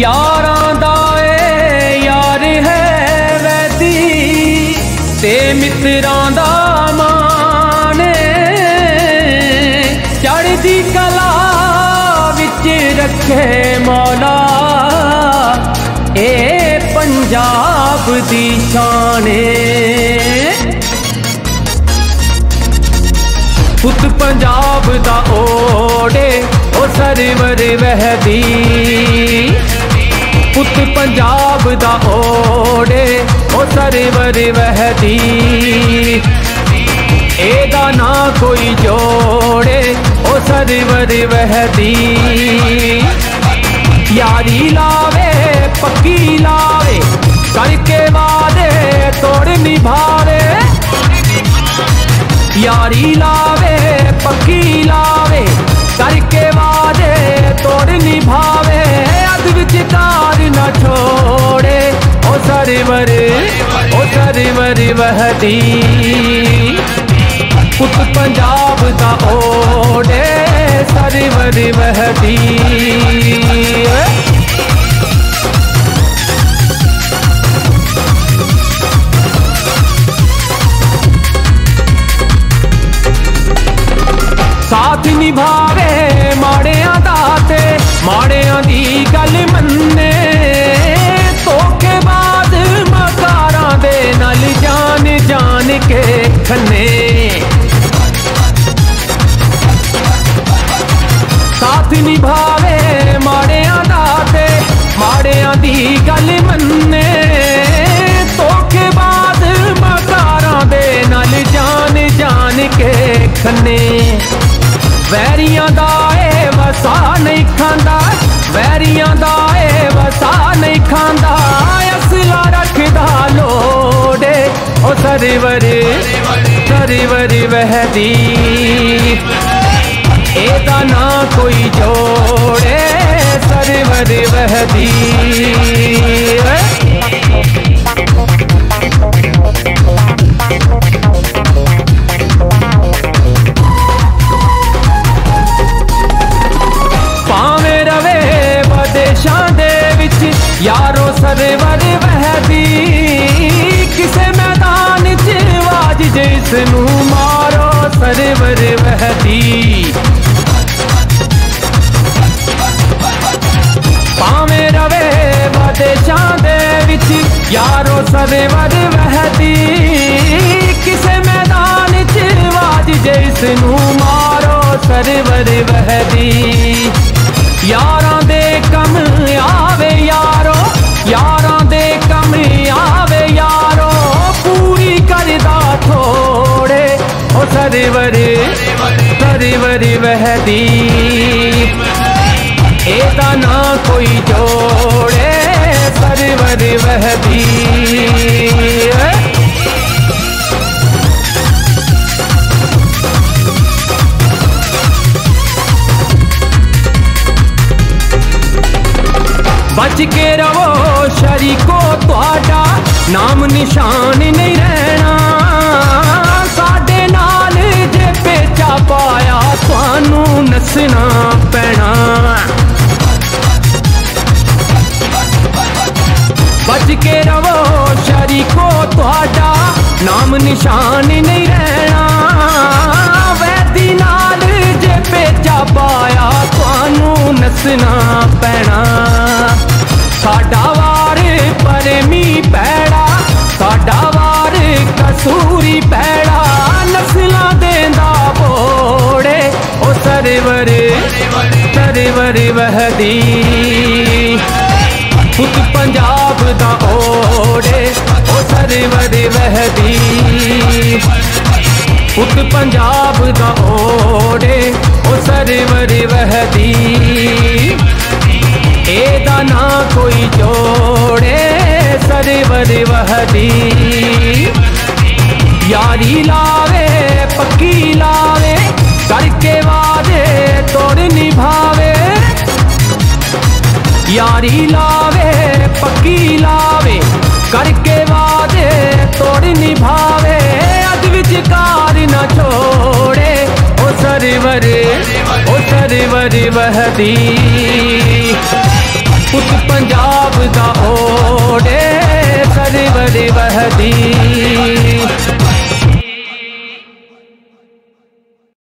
यारां दा यार है वैदी ते मित्रां दा माने चढ़दी कला विच रखे मौला ए पंजाब दी शान पुत पंजाब दा ओड़े ओ सरवर वहदी पुत पंजाब दा ओड़े ओ सरवर वहदी एदा ना कोई जोड़े ओ सरवर वहदी यारी लावे पक्की लावे करके वादे तोड़ निभावे यारी लावे पक्की लावे करके वादे तोड़ निभावे अद विचकार न छोड़े ओ सरवर वहदी पुत पंजाब दा ओड़े सरवर वहदी साथ निभावे माड़ियां दा ते माड़ियां दी गल मन्ने धोखेबाज मकारां दे नाल जान जान के खन्ने साथ निभावे माड़ियां दा ते माड़ियां दी गल मन्ने धोखेबाज मकारां दे नाल जान जान के खन्ने वैरियां दा वसा नहीं खांदा वैरियां दा वसा नहीं खांदा असला रखदा लोड़े ओ सरवर वहदी एदा ना कोई जोड़े सरवर वहदी यारो सरवर वहदी किसे मैदान च वाज जिसनू मारो सरवर वहदी भावें रवे विदेशां दे विच यारो सरवर वहदी किसे मैदान च वाज जिसनू मारो सरवर वहदी यारां दे कम आवे यारो यारां दे कम आवे यारो पूरी करदा थोड़े ओ सरवर वहदी एदा ना कोई जोड़े सरवर वहदी बच के रवो शरीको तुहाडा नाम निशान नहीं रहना साडे नाल जे पेचा पाया तुहानू नसना पैना बच के रवो शरीको तुहाडा नाम निशान नहीं रहना वैदी नाल जे पेचा पाया तुहानू नसना पैना साडा वार परमी पैड़ा साडा वार कसूरी पैड़ा नस्लां देंदा बोड़े ओ सरवर वहदी पुत पंजाब दा ओड़े ओ सरवर वहदी पुत पंजाब दा ओड़े ओ सरवर वहदी एदा ना कोई जोड़े सरवर वहदी यारी लावे पक्की लावे करके वादे तोड़ निभावे यारी लावे पक्की लावे करके वादे तोड़ निभावे अद विचकार न छोड़े ओ सरवर वहदी पुत पंजाब दा ओड़े सरवर वहदी।